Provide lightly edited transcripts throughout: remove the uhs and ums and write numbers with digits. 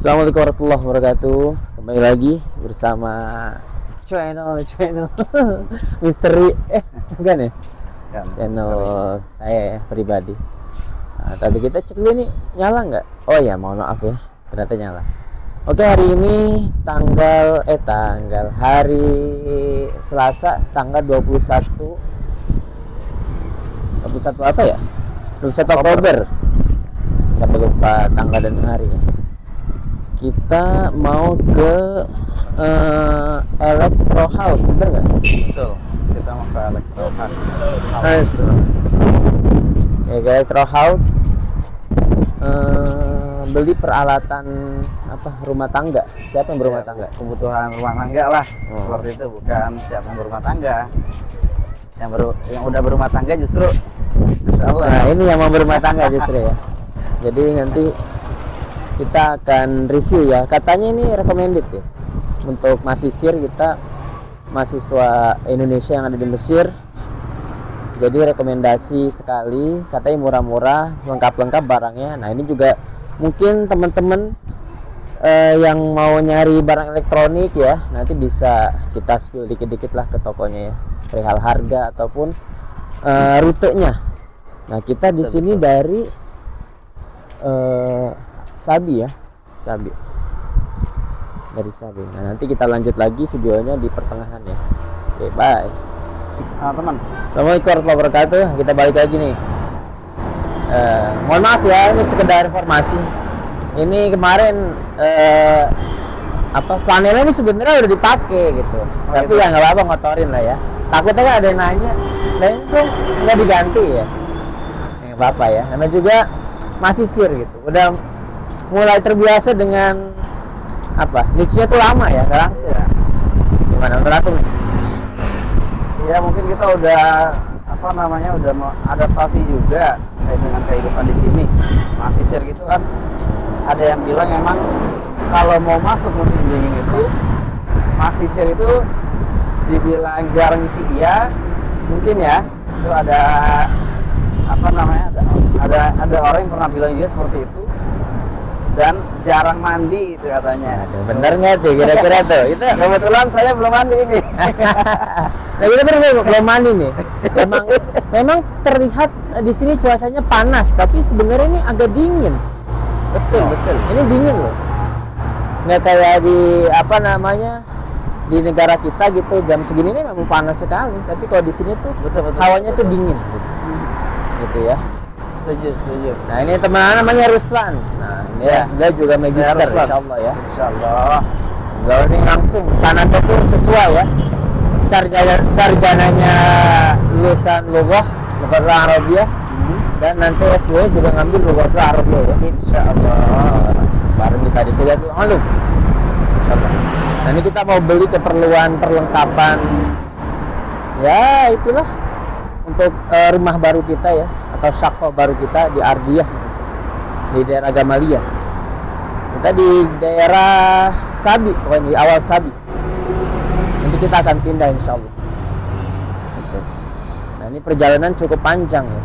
Assalamualaikum warahmatullahi wabarakatuh. Kembali lagi bersama channel misteri bukan ya? Kan, Channel saya ya pribadi. Nah, tadi kita cek dulu nih nyala nggak? Oh ya, mohon maaf ya, ternyata nyala. Oke, hari ini tanggal hari Selasa tanggal 21 apa ya? 21 Oktober. Sampai lupa tanggal dan hari ya. Kita mau ke Electro House, bener nggak? betul. Kita mau ke Electro House. Ya, ke Electro House. Beli peralatan apa rumah tangga. Siapa yang berumah tangga? Kebutuhan rumah tangga lah. Seperti itu, bukan siapa yang berumah tangga. Yang udah berumah tangga justru Masya Allah. Nah, ini yang mau berumah tangga justru ya. Jadi nanti kita akan review ya. Katanya ini recommended ya untuk mahasiswa kita, mahasiswa Indonesia yang ada di Mesir. Jadi rekomendasi sekali, katanya murah-murah, lengkap-lengkap barangnya. Nah, ini juga mungkin teman-teman yang mau nyari barang elektronik ya, nanti bisa kita spill dikit-dikit lah ke tokonya ya, perihal harga ataupun rutenya. Nah, kita di sini dari Sabi ya, Sabi, dari Sabi. Nah, nanti kita lanjut lagi videonya di pertengahan ya. Oke, bye. Teman-teman. Assalamualaikum warahmatullahi wabarakatuh. Kita balik lagi nih. Mohon maaf ya, ini sekedar informasi. Ini kemarin flanelnya ini sebenarnya udah dipakai gitu. Tapi ya nggak apa-apa, ngotorin lah ya. Takutnya kan ada yang nanya, dan itu nggak diganti ya. Nggak apa-apa ya. Namanya juga masih sir gitu. Udah mulai terbiasa dengan niche-nya tuh lama ya, nggak langsung ya. Gimana menurut aku nih? Ya mungkin kita udah udah mau adaptasi juga dengan kehidupan di sini. Masih share gitu kan. Ada yang bilang emang kalau mau masuk musim dingin itu masih share itu dibilang jarang nyuci iya, mungkin ya. Itu ada ada orang yang pernah bilang juga seperti itu. Dan jarang mandi itu katanya. Bener nggak tuh kira-kira tuh? Itu Kebetulan saya belum mandi ini. nah, kita belum mandi nih. Memang terlihat di sini cuacanya panas, tapi sebenarnya ini agak dingin. Betul. Ini dingin loh. Nggak kayak di di negara kita gitu jam segini ini memang panas sekali. Tapi kalau di sini tuh hawanya tuh dingin. Gitu ya. Setuju. Nah, ini teman namanya Ruslan. Nah, dia juga magister insyaallah ya. Insyaallah. Enggak, ini langsung sanadnya tuh sesuai ya. Sarjananya lulusan Lughah Arabiyah dan nanti S2 juga ngambil Lughah Arabiyah ya. Insyaallah. Bareng kita di kuliah tuh maklum. Insyaallah. Nah, ini kita mau beli keperluan perlengkapan. Ya, itulah untuk rumah baru kita ya, atau syaqah baru kita di Ardiyah di daerah Gamalia. Kita di daerah Sabi, pokoknya di awal Sabi. Nanti kita akan pindah insyaallah. Gitu. Nah, ini perjalanan cukup panjang ya,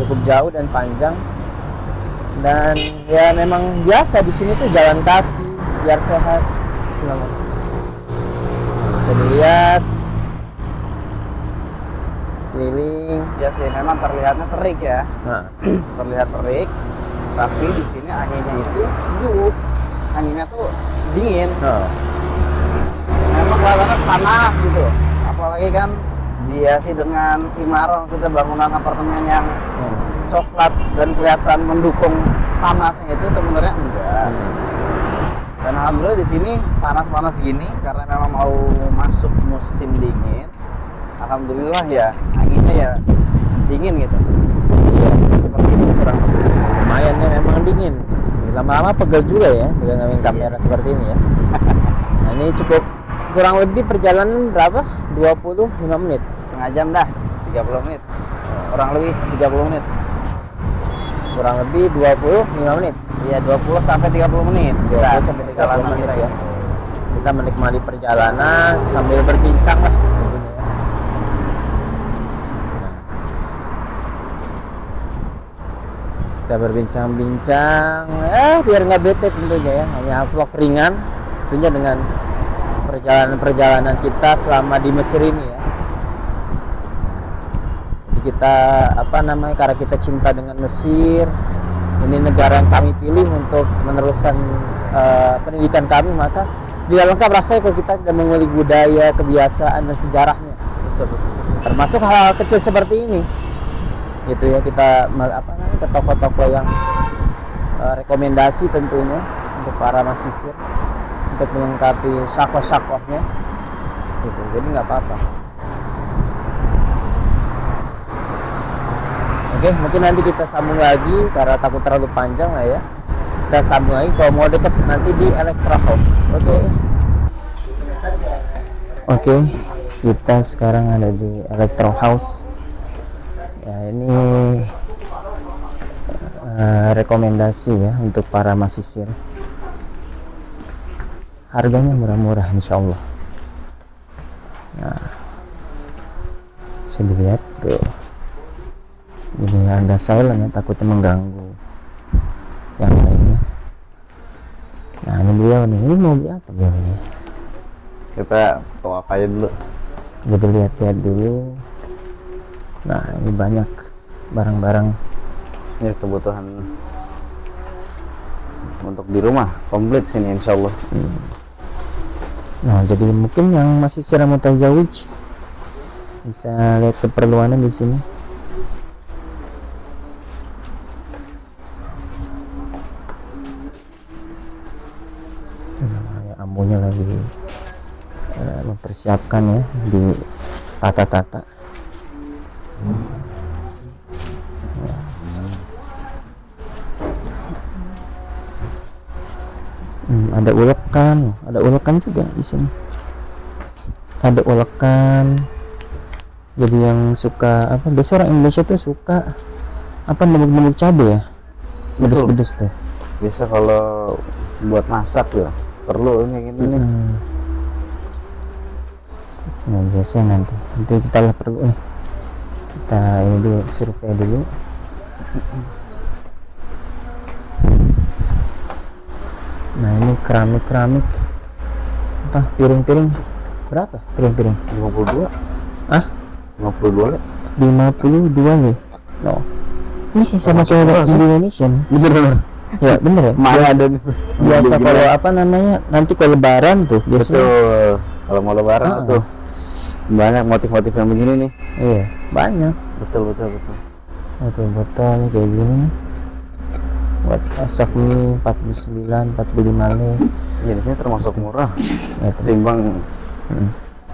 cukup jauh dan panjang. Dan ya memang biasa di sini tuh jalan kaki biar sehat. Selamat. Bisa dilihat keliling. Ya sih, memang terlihatnya terik ya. Nah, Terlihat terik, tapi di sini anginnya itu sejuk. Anginnya tuh dingin. Memang kelihatannya panas gitu. Apalagi kan dihiasi dengan imaron, sudah bangunan apartemen yang coklat dan kelihatan mendukung panasnya itu sebenarnya enggak. Dan alhamdulillah di sini panas-panas gini karena memang mau masuk musim dingin. Alhamdulillah ya, anginnya ya dingin gitu. Iya, Seperti itu kurang lebih. lumayan ya, memang dingin. Lama-lama pegel juga ya pegang kamera seperti ini ya. Nah, ini cukup kurang lebih perjalanan berapa? 25 menit. Setengah jam dah, 30 menit. Kurang lebih 30 menit. Kurang lebih 25 menit. Iya, 20 sampai 30 menit. 20 sampai 30 menit kita ya. Kita menikmati perjalanan sambil berbincang lah tentunya ya. kita berbincang-bincang ya biar nggak bete tentunya ya, hanya vlog ringan tentunya dengan perjalanan kita selama di Mesir ini ya. Jadi kita karena kita cinta dengan Mesir, ini negara yang kami pilih untuk meneruskan pendidikan kami, maka tidak lengkap rasanya kalau kita tidak mengulik budaya, kebiasaan dan sejarahnya. Termasuk hal-hal kecil seperti ini gitu ya, kita ke toko-toko yang rekomendasi tentunya untuk para mahasiswa untuk melengkapi syakoh-syakohnya gitu, jadi nggak apa-apa. Oke, mungkin nanti kita sambung lagi karena takut terlalu panjang lah ya, kita sambung lagi kalau mau deket nanti di Electra House. Oke, kita sekarang ada di Electra House ya, ini rekomendasi ya untuk para mahasiswa, harganya murah-murah insyaallah. Nah, bisa dilihat tuh, ini harga silent ya, takutnya mengganggu yang lainnya. Nah ini beliau nih, ini mau beli apa beliau nih? Kita mau apain dulu? Jadi lihat-lihat dulu. Nah ini banyak barang-barang Ya, kebutuhan untuk di rumah komplit sini insyaallah. Nah jadi mungkin yang masih secara mutazawij bisa lihat keperluannya di sini. Ya, ampunya lagi mempersiapkan ya, di tata-tata. Ada ulekan juga di sini. Ada ulekan. Jadi yang suka biasa orang Indonesia tuh suka nembak-nembak cabai ya, pedes-pedes tuh. Biasa kalau buat masak ya perlu ini gini nih. Nah biasanya nanti kita lah perlu nih. Kita ini dulu, survei dulu. Nah ini keramik piring-piring berapa piring-piring? 52. 52 ya? 52 nih. No. Ini sih sama cowok di Indonesia nih. Bener. Ya bener ya. Mana ada nih? Biasa kalau nanti kalau lebaran tuh biasanya. Betul. Kalau mau lebaran tuh banyak motif-motif yang begini nih. Iya, banyak. Betul. Botol-botol nih kayak gini nih. Buat masak mie 49, 45 leh. Iya, di sini termasuk murah. Ya, ketimbang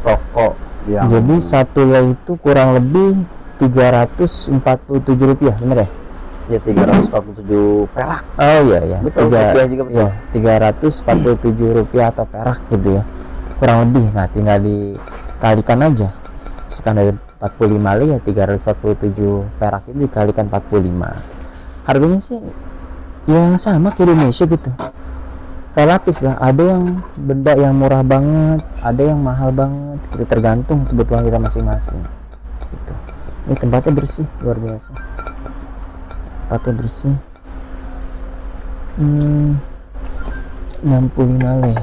toko yang. Jadi satu leh itu kurang lebih 347 rupiah, bener ya? Ya 347 perak. Oh iya. Betul, rupiah juga betul. Ya, 347 rupiah atau perak gitu ya. Kurang lebih. Nah, tinggal dikalikan aja. Sekarang dari 45 leh ya 347 perak itu dikalikan 45. Harganya sih yang sama ke Indonesia gitu, relatif lah. Ada yang benda yang murah banget, ada yang mahal banget, itu tergantung kebutuhan kita masing-masing gitu. Ini tempatnya bersih, luar biasa tempatnya bersih. 65 leh.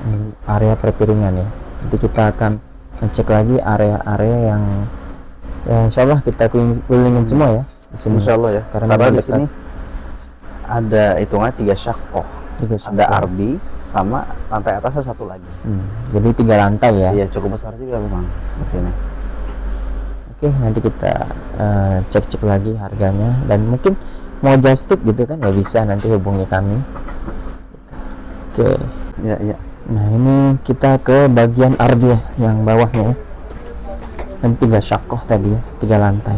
Ini area perpiringan ya, nanti kita akan ngecek lagi area-area yang ya insyaallah kita kelilingin semua ya di sini Insyaallah ya, karena di dekat. sini ada hitungan 3 syakoh. Ada ardi sama lantai atasnya satu lagi. Jadi 3 lantai ya. Iya, cukup besar juga memang di sini. Oke, nanti kita cek-cek lagi harganya, dan mungkin mau just tip gitu kan ya bisa nanti hubungi kami. Oke. Iya. Nah ini kita ke bagian ardi ya, yang bawahnya ya. Dan 3 syakoh tadi ya, 3 lantai.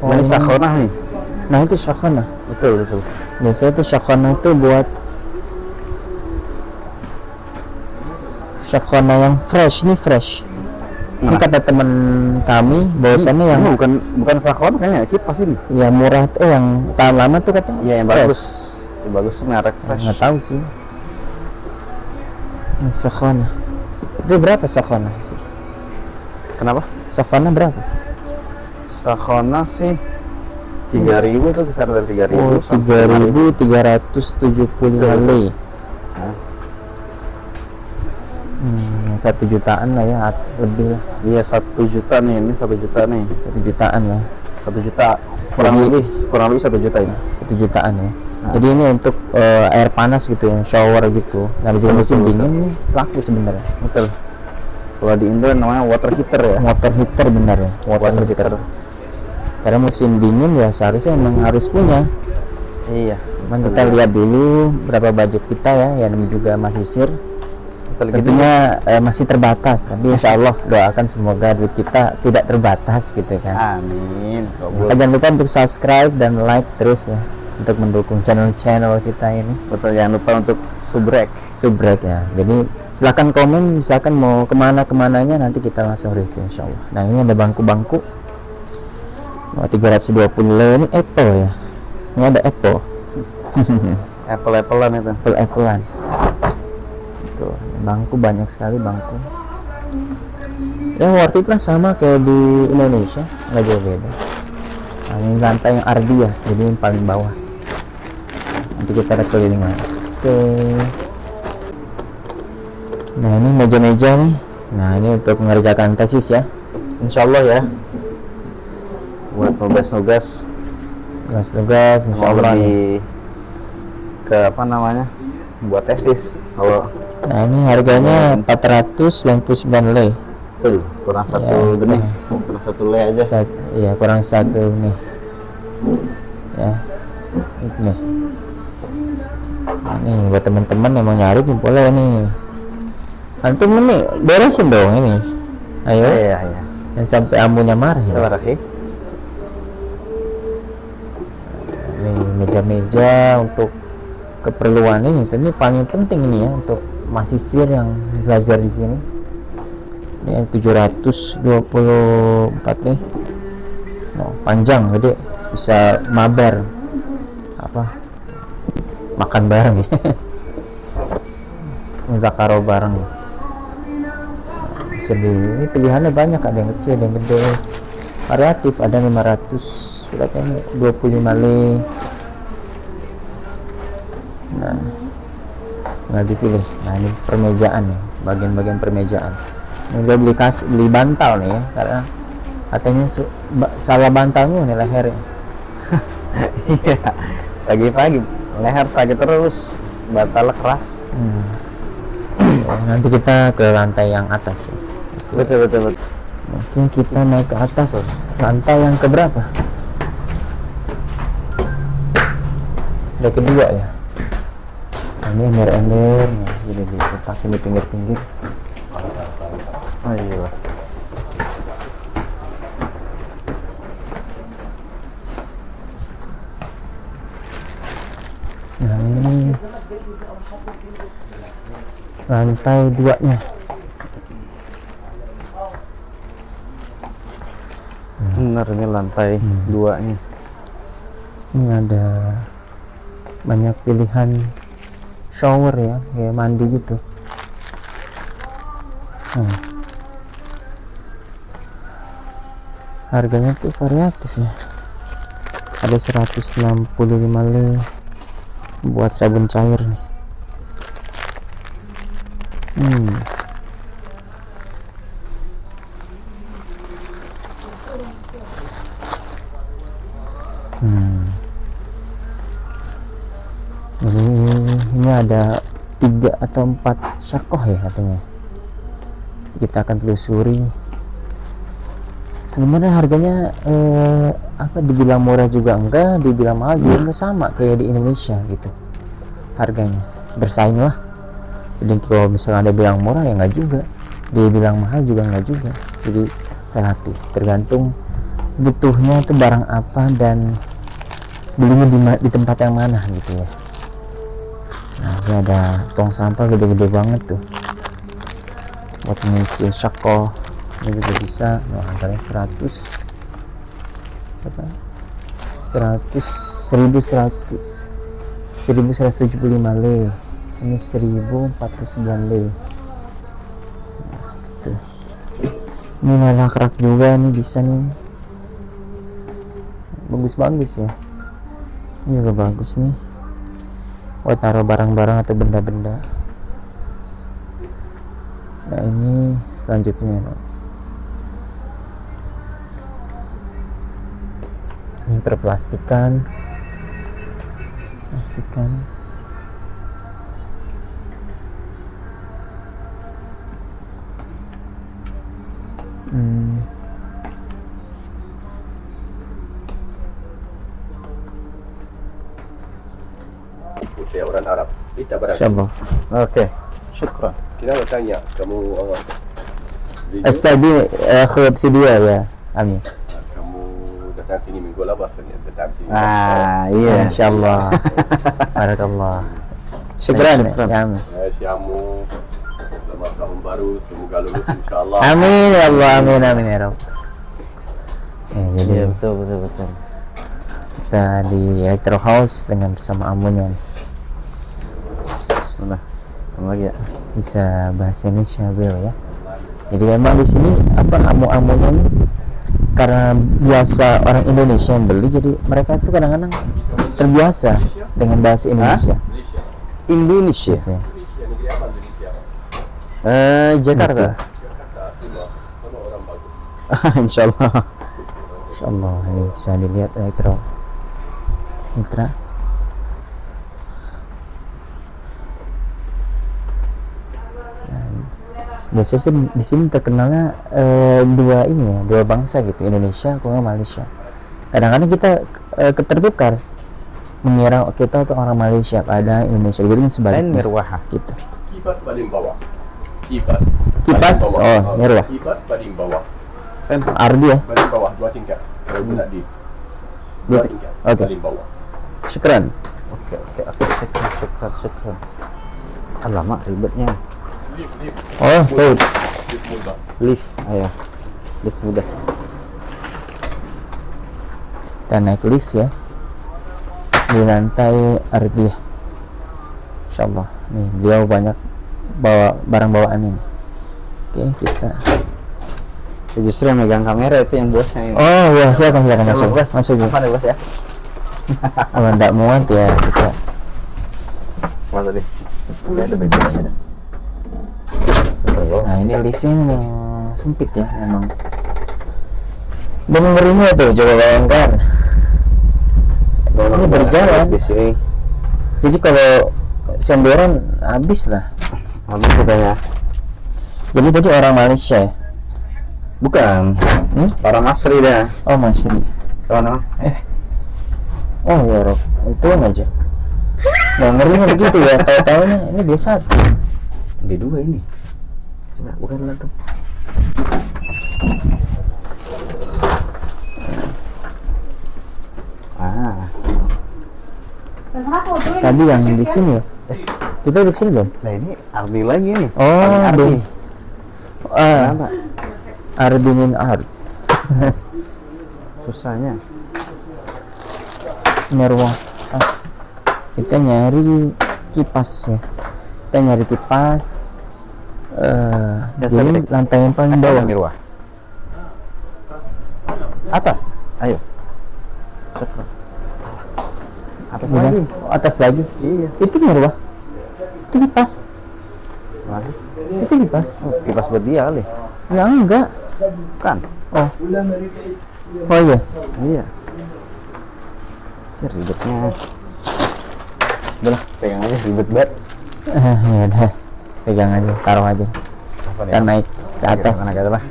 Ini sakhonah nih. Nah itu syakhonah. Betul. Biasanya tuh syakhonah itu buat syakhonah yang fresh. Ini fresh. Ini kata teman kami bahwasannya yang bukan sakhonah kayaknya, kipas ini. Ya murah tuh yang tahan lama tuh katanya. Iya, yang fresh. bagus. Yang bagus merek fresh. Nggak tahu sih. Ini Sakhona. Ini berapa Sakhona? Kenapa? Sakhona berapa sih? Sakhona sih 3.000 tuh, kisaran dari 3.000 Oh, sampai 3.375 lei. Nah, 1 jutaan lah ya, lebih lah. iya 1 juta nih, ini 1 juta nih, 1 jutaan ya. 1 juta kurang lebih 1 juta ini. 1 jutaan ya. Nah. Jadi ini untuk air panas gitu ya, shower gitu. Nah, juga mesin dingin nih laku sebenarnya. Betul. Kalau di Indo namanya water heater ya. Water heater benar ya. Water heater. Karena musim dingin ya seharusnya emang harus punya. Iya. Cuman kita lihat dulu berapa budget kita ya, yang juga masih sir. Betul gitu. Tentunya masih terbatas, tapi insya Allah doakan semoga duit kita tidak terbatas gitu kan. Amin. Jangan lupa untuk subscribe dan like terus ya, untuk mendukung channel-channel kita ini. Betul, jangan lupa untuk subrek Ya. Jadi silahkan komen, misalkan mau kemananya nanti kita langsung review insya Allah. Nah, ini ada bangku-bangku 320 lei, ini Apple ya. Ini ada Apple. Apple-applean itu. Apple-Applean. Tuh, bangku banyak sekali bangku. Ya worth it lah, sama kayak di Indonesia, nggak jauh beda. Nah, ini lantai yang RD ya, jadi yang paling bawah. Nanti kita ada kelilingan. Oke. Nah, ini meja-meja nih. Nah, ini untuk mengerjakan tesis ya. Insya Allah ya. Buat nugas-nugas. Tugas insya Allah nih. Ke apa namanya? Buat tesis. Kalau Nah, ini harganya 499 lei. betul, kurang satu Ya, benih, kurang satu lei aja. Iya, kurang satu nih. Ya. Ini. Nah, ini buat teman-teman yang mau nyari nih boleh nih. Antum nih beresin dong ini. Ayo. Iya, iya. Dan sampai ambunya marah ya. Sabar, Akhi. Ini meja-meja untuk keperluan ini paling penting ini ya untuk mahasiswa yang belajar di sini. Ini 724 nih. Oh, panjang gede, bisa mabar makan bareng ya. Zakaro bareng. Bisa ini pilihannya banyak, ada yang kecil, ada yang gede. Variatif, ada 500 berapa ini? 25 lei. Nah, nggak dipilih. Nah, ini permejaan nih, bagian-bagian permejaan. Ini udah beli bantal nih ya, karena katanya salah bantalnya nih lehernya. Iya. Pagi-pagi leher sakit terus, bantal keras. Ya, nanti kita ke lantai yang atas ya. Betul. Oke, kita naik ke atas. Lantai yang keberapa? Ada kedua ya. Ini ember-ember, nah, jadi diletakkan di pinggir-pinggir. Oh iya. Nah, ini lantai 2-nya. Benar, ini lantai 2-nya. Ini ada banyak pilihan shower ya, kayak mandi gitu. Harganya tuh variatif ya. Ada 165 lei buat sabun cair nih. Jadi ini ada 3 atau 4 syakoh ya katanya. Kita akan telusuri. Sebenarnya harganya dibilang murah juga enggak, dibilang mahal juga enggak, sama kayak di Indonesia gitu. Harganya bersaing lah. Jadi kalau misalnya ada bilang murah ya enggak juga, dia bilang mahal juga enggak juga. Jadi relatif, tergantung butuhnya itu barang apa dan belinya di tempat yang mana gitu ya. Nah, ini ada tong sampah gede-gede banget tuh buat mengisi syakoh. Ini juga bisa, harganya 1175 lei. Ini 1049 lei. Nah, gitu. Ini malah kerak juga nih, bisa nih. Bagus-bagus ya. Ini juga bagus nih. Buat taruh barang-barang atau benda-benda. Nah ini selanjutnya. Ini perplastikan. Plastikan. Saya orang Arab. Kita berada. Insyaallah. Oke, syukran. Kenapa tanya kamu awal? Video? Tadi akhir video ya, Ami. Kamu datang sini minggu lalu bahasanya datang sini. Iya. Insyaallah. Barakallah. Syukran ya, Ami. Syamu. Selamat tahun baru. Semoga lulus insyaallah. Amin ya Allah, amin amin ya Rabb. Jadi Iya, betul. kita di Electro House dengan bersama Amunya. Udah. Kamu lagi ya? Bisa bahasa Indonesia beliau ya. Jadi memang di sini amu-amunya nih karena biasa orang Indonesia yang beli, jadi mereka tuh kadang-kadang terbiasa dengan bahasa Indonesia. Indonesia. Biasanya. Indonesia negeri apa Indonesia? Jakarta. Jakarta Timur. Sama orang bagus. Insyaallah. Insyaallah ini bisa dilihat Electro Mitra. Biasanya sih di sini terkenalnya dua bangsa gitu, Indonesia kalau Malaysia. Kadang-kadang kita tertukar mengira kita tuh orang Malaysia, ada Indonesia, jadi sebaliknya Mirwah. gitu. Kipas paling bawah. Kipas. Kipas, Paling bawah. oh, Mirwah. Kipas paling bawah. Ardi ya. Paling bawah 2 tingkat. Kalau nak di Dua 2 tingkat. Oke. Paling bawah. Syukran. Oke. Syukran. Alamak ribetnya. Lift. Oh, baik. Lift mudah. Lift, ayo. Lift mudah. Kita naik lift ya di lantai Ardiah. Insyaallah nih beliau banyak bawa barang bawaan ini. Oke, kita Justru yang megang kamera itu yang bosnya ini. oh ya silakan masuk Bos. masuk ya. Apa nih bos ya? Kalau enggak muat ya kita Apa tadi? nah ini liftnya memang sempit ya memang. Dan ngerinya tuh coba bayangkan ini berjalan di sini. jadi kalau senderan habis lah. Habis katanya. Jadi tadi orang Malaysia ya? Bukan. Para Masri dah. Oh Masri. Sama nama? Oh ya Rob, itu aja. Nah ngerinya begitu ya, tahu-tahunya ini biasa. B2 ini. Coba bukan lah tuh. Tadi yang di sini ya? Kita udah kesini belum? Nah ini Ardi lagi nih. Oh, Ardi. Kenapa? Ardinin Art. Susahnya. Merwah. Kita nyari kipas ya. Kita nyari kipas. Jadi lantai yang paling bawah. Mirwah. Atas. Ayo. Syukur. Atas Udah. lagi. Oh, atas lagi. Iya. Itu Merwah. Itu kipas. Mana? Itu kipas. Oh, kipas buat dia kali. Ya enggak. Kan? Oh. Oh iya. Iya. Cek ribetnya. Udah lah, pegang aja ribet banget. Ya udah. Pegang aja, taruh aja. Apa Kita naik ke atas. Mana kata lah?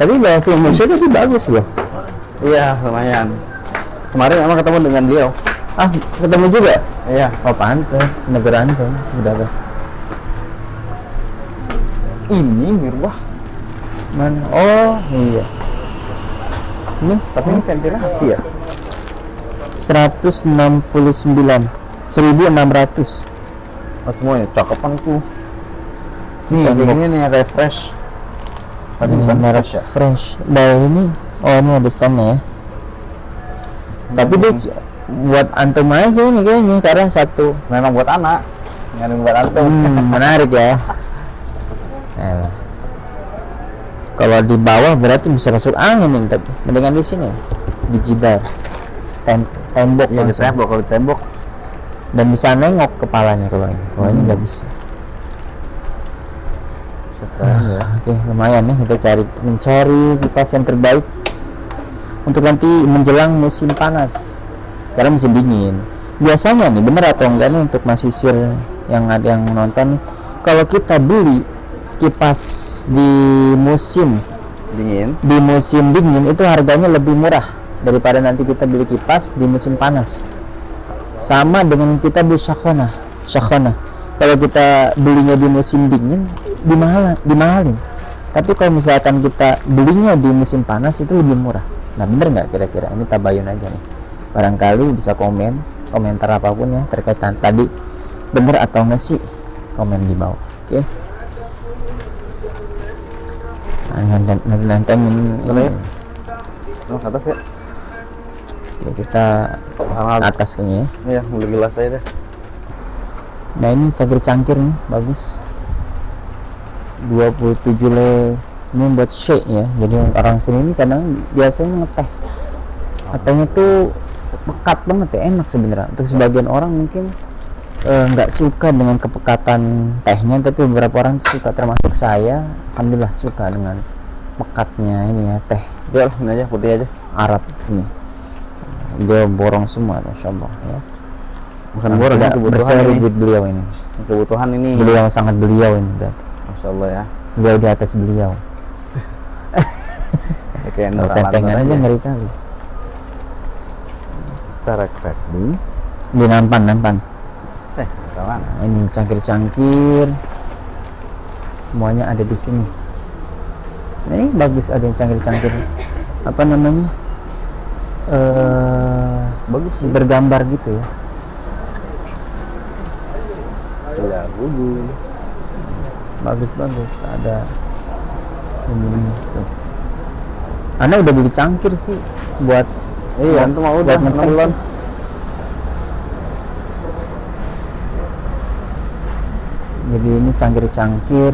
Tapi bahasa Indonesia tadi bagus loh. Iya, lumayan. Kemarin emang ketemu dengan beliau. Ah, ketemu juga? Iya. Oh pantes, negara anda udah apa? Ini Mirwah. Mana? Oh iya. Ini Tapi ini ventilasi ya? 169 1600. Oh, semuanya cakepan tuh. Nih, Bukan kayak gini nih refresh. Tadi Ini bukan merek fresh ya? fresh. Nah ini, oh ini ada standnya ya. Tapi dia buat antum aja nih kayaknya karena satu. Memang buat anak, nggak buat antum. Menarik ya. Kalau di bawah berarti bisa masuk angin nih, tapi mendingan di sini di jidar tembok Iya, di langsung. tembok, kalau di tembok Dan bisa nengok kepalanya kalau ini nggak bisa. Oke, lumayan nih kita mencari kipas yang terbaik untuk nanti menjelang musim panas. Sekarang musim dingin. Biasanya nih, bener atau enggak nih untuk masisir yang nonton, kalau kita beli kipas di musim dingin itu harganya lebih murah daripada nanti kita beli kipas di musim panas. Sama dengan kita beli syakhona. Kalau kita belinya di musim dingin dimahalin. Tapi kalau misalkan kita belinya di musim panas itu lebih murah. Nah, bener nggak kira-kira? Ini tabayun aja nih. Barangkali bisa komentar apapun ya terkait tadi, bener atau enggak sih, komen di bawah. Oke. Nantangin ini. ke atas ya. Oke, kita atas kayaknya ya. Iya, lebih jelas aja deh. Nah, ini cangkir nih, bagus. 27 le ini buat shake ya. Jadi orang sini ini kadang biasanya ngeteh. Ngetehnya tuh pekat banget ya, enak sebenarnya. Untuk sebagian orang mungkin nggak suka dengan kepekatan tehnya, tapi beberapa orang suka, termasuk saya. Alhamdulillah suka dengan pekatnya ini ya teh. Dia lah, ini aja putih aja. Arab ini. Dia borong semua, masya Allah ya. Bukan borong, ini kebutuhan ini. Buat beliau ini. Kebutuhan ini. Beliau sangat beliau ini berarti. Masya Allah ya. Beliau di atas beliau. Kayak Tentengan aja ngeri kali. Tarak Di nampan. Kawan. Nah, ini cangkir-cangkir. Semuanya ada di sini. Nah, ini bagus, ada yang cangkir-cangkir. Apa namanya? Bagus sih. Bergambar gitu ya. Iya, Bagus. Ada sini tuh. Anda udah beli cangkir sih buat antum mau udah ngeteh. belum? Jadi ini cangkir-cangkir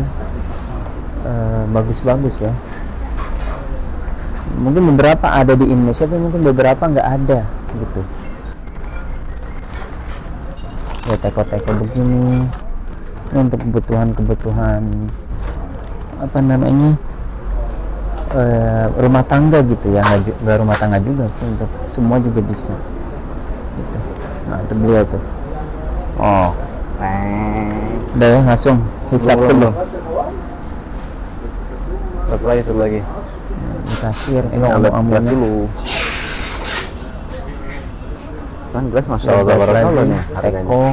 bagus ya. Mungkin beberapa ada di Indonesia, tapi mungkin beberapa nggak ada gitu. Ya teko-teko begini ini untuk kebutuhan apa namanya rumah tangga gitu ya, nggak rumah tangga juga sih, untuk semua juga bisa gitu. Nah, itu beliau tuh. Oh, udah ya, langsung hisap dulu. Satu lagi. Kasir Ini ambil gelas dulu. Kan gelas masya Allah barakallah nih harganya. Teko.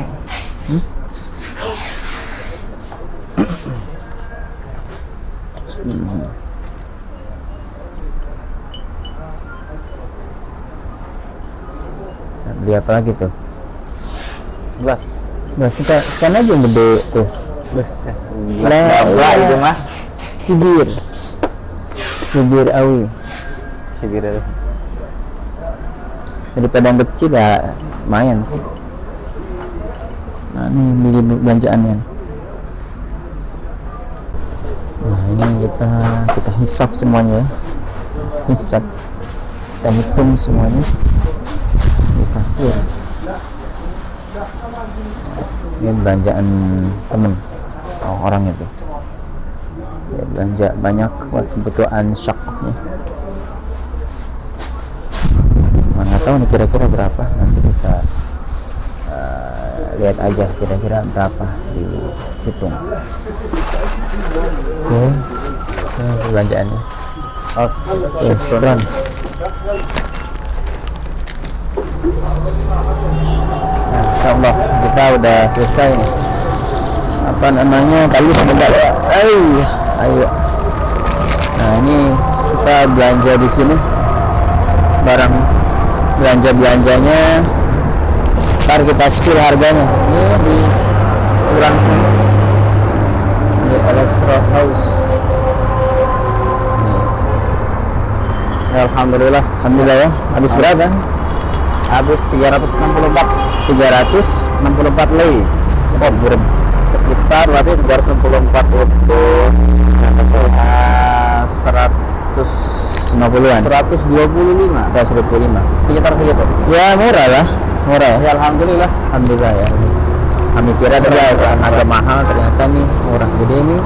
Nah, beli apa lagi tuh? Gelas. Nah, sekarang aja yang gede tuh. Gelas ya. Lah, itu mah. Kibir awi. Kibir itu. Daripada yang kecil ya lumayan sih. Nah, ini beli belanjaannya. Nah, ini kita hisap semuanya ya. Hisap. Kita hitung semuanya di kasir. Ini belanjaan temen orang itu ya, belanja banyak buat kebutuhan shock ya. Mana tahu nih kira-kira berapa, nanti kita lihat aja kira-kira berapa, dihitung. Oke, belanjaannya. Oke, syukran. Insyaallah kita udah selesai nih. Apa namanya? Tadi sebentar ya. Ayo. Nah, ini kita belanja di sini. Barang belanjanya. Ntar kita spill harganya. Ini di seberang sini. Di Electro House. Nih. Ya, alhamdulillah ya. Habis berapa? habis 364 lei. Oh, Sekitar berarti 364 itu 50-an. 125. 125. Sekitar segitu. Ya murah lah, murah ya. Ya alhamdulillah. Alhamdulillah ya. Kami kira tadi agak mahal, ternyata nih murah. Jadi ini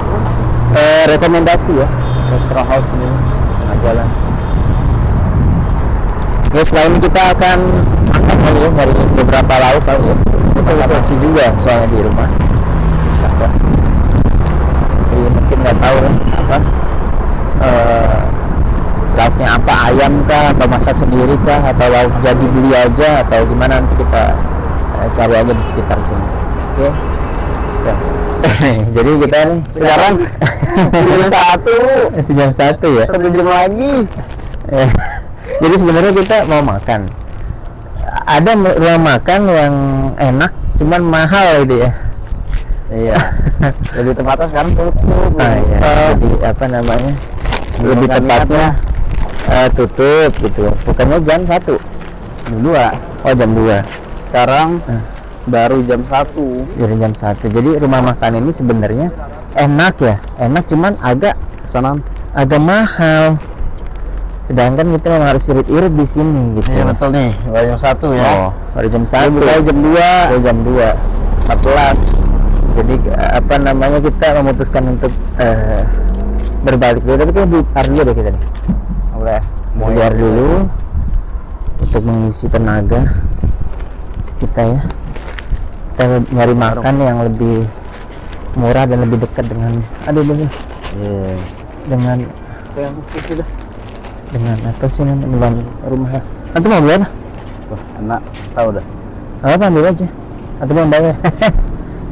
rekomendasi ya, Retro House ini tengah jalan. Ya setelah ini kita akan makan kali ya, nyari beberapa lauk kali ya. Masak nasi juga soalnya di rumah. Bisa ya. Jadi mungkin nggak tahu ya apa lauknya apa, ayam kah atau masak sendiri kah atau lauk jadi beli aja atau gimana, nanti kita cari aja di sekitar sini. Oke. Jadi kita nih sekarang jam 1 ya. 1 jam lagi. Jadi sebenarnya kita mau makan. Ada rumah makan yang enak, cuman mahal gitu ya. Iya. Jadi tempatnya sekarang tutup. Nah, iya. Jadi apa namanya? Lebih tepatnya tutup gitu. Bukannya jam 1. Jam 2. Oh, jam 2. Sekarang baru jam 1. Jadi jam 1. Jadi rumah makan ini sebenarnya enak ya. Enak cuman agak mahal. Sedangkan kita memang harus irit-irit di sini gitu. Iya betul nih, baru jam 1 ya. Oh, baru jam 1. Mulai jam 2. Baru jam 2. 14. Jadi apa namanya, kita memutuskan untuk berbalik dulu. Tapi kita di par dulu deh kita nih. Boleh. Mau biar dulu untuk mengisi tenaga kita ya. Kita nyari makan yang lebih murah dan lebih dekat dengan dengan dengan apa sih namanya, rumah ya. Nanti mau beli apa? Wah, enak. Tahu dah. Apa ambil aja. Atau mau bayar?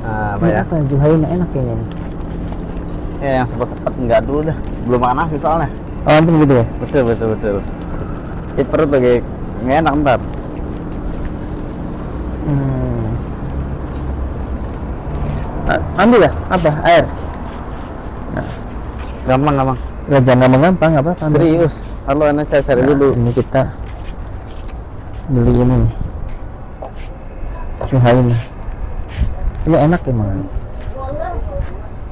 Apa Ini ya? apa? Juhaina enak kayaknya nih. Ya yang sepet-sepet enggak dulu dah. Belum makan nasi soalnya. Oh, nanti begitu ya? Betul. Itu perut lagi nggak enak ntar. Ambil lah, apa? Air? Gampang. Ya jangan gampang, apa? Ambil. Serius. Halo, enak saya cari dulu. Ini kita beli ini nih. Juhaina. Ini enak emang.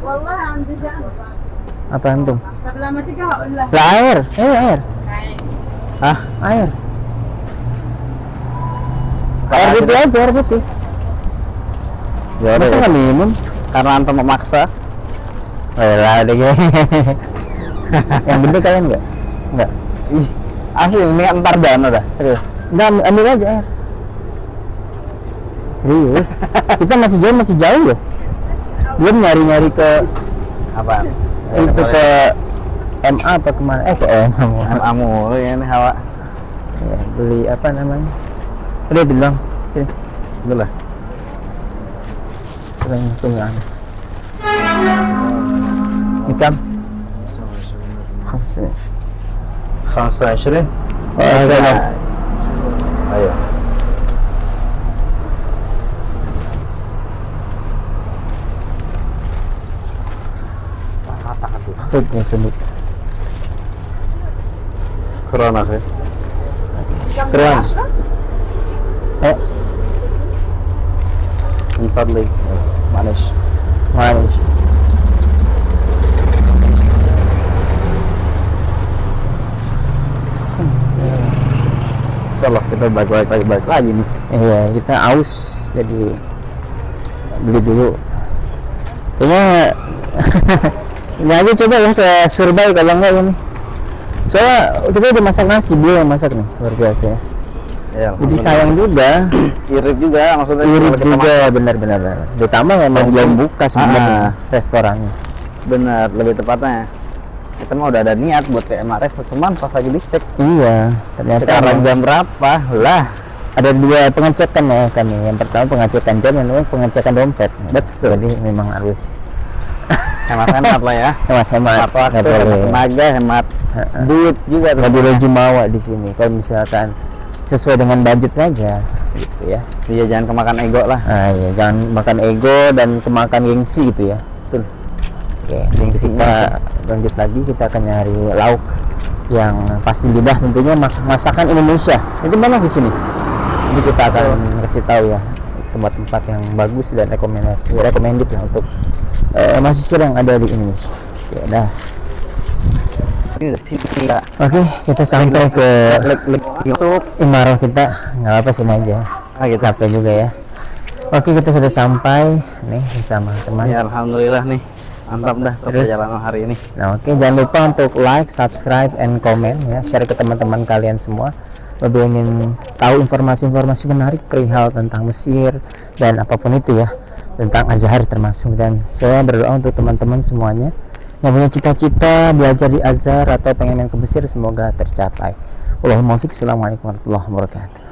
والله عندي جنب. Apa antum? طب لما تيجي هقول لها. Lah air. Air. Hah? Air. Sama Air aja putih deh. aja, air putih. Ya udah. Masa nggak minum? Karena antum memaksa. Lah deh. Yang gede kalian nggak? Nggak. Ih, asli ini ntar dan udah. Serius. Nggak, ambil aja air. Serius. Kita masih jauh loh. Belum nyari ke Apaan? itu ke MA apa kemana? Ke MA. MA mulu ya ini hawa. Ya, beli apa namanya? Udah itu doang. Sini. Dulu lah. Sering tunggang. Hitam. 25. 25. Salam. Ayo. Tuh yang sedikit. Corona ya. Keren. Min fadlik. معلش. Manis. Insyaallah kita balik lagi nih. Iya, kita aus jadi beli dulu. Kayaknya ini aja coba ya ke Surabaya kalau enggak ini. Soalnya kita udah masak nasi, beliau yang masak nih, luar biasa ya. Ya, Jadi sayang juga, irit juga maksudnya. irit kalau kita juga, benar-benar. Ditambah memang belum buka sebenarnya restorannya. Benar, lebih tepatnya kita mah udah ada niat buat ke MRS, cuman pas lagi dicek Iya, ternyata sekarang emang jam berapa lah. ada dua pengecekan ya kami. Yang pertama pengecekan jam, yang kedua pengecekan dompet. Betul. Jadi memang harus Hemat-hemat lah ya. hemat-hemat. Hemat waktu, Nggak hemat boleh. tenaga, hemat duit juga. Nggak boleh jumawa di sini. Kalau misalkan sesuai dengan budget saja, gitu ya. Iya, jangan kemakan ego lah. Ah, iya, jangan makan ego dan kemakan gengsi gitu ya. Betul. Oke, kita lanjut lagi, kita akan nyari lauk yang pasti lidah, tentunya masakan Indonesia. Itu banyak di sini. Jadi kita akan kasih tahu ya tempat-tempat yang bagus dan recommended lah untuk mahasiswa yang ada di Indonesia. Oke, dah. Oke, kita sampai ke Imarah kita. Nggak apa sini aja. Capek juga ya. Oke, kita sudah sampai nih bersama teman. Ya, alhamdulillah nih. Mantap dah perjalanan hari ini. Nah, oke, jangan lupa untuk like, subscribe, and comment ya, share ke teman-teman kalian semua. Bagi ingin tahu informasi-informasi menarik perihal tentang Mesir dan apapun itu ya, tentang Azhar termasuk. Dan saya berdoa untuk teman-teman semuanya yang punya cita-cita belajar di Azhar atau pengen main ke Mesir, semoga tercapai. Wallahul muwaffiq. Assalamualaikum warahmatullahi wabarakatuh.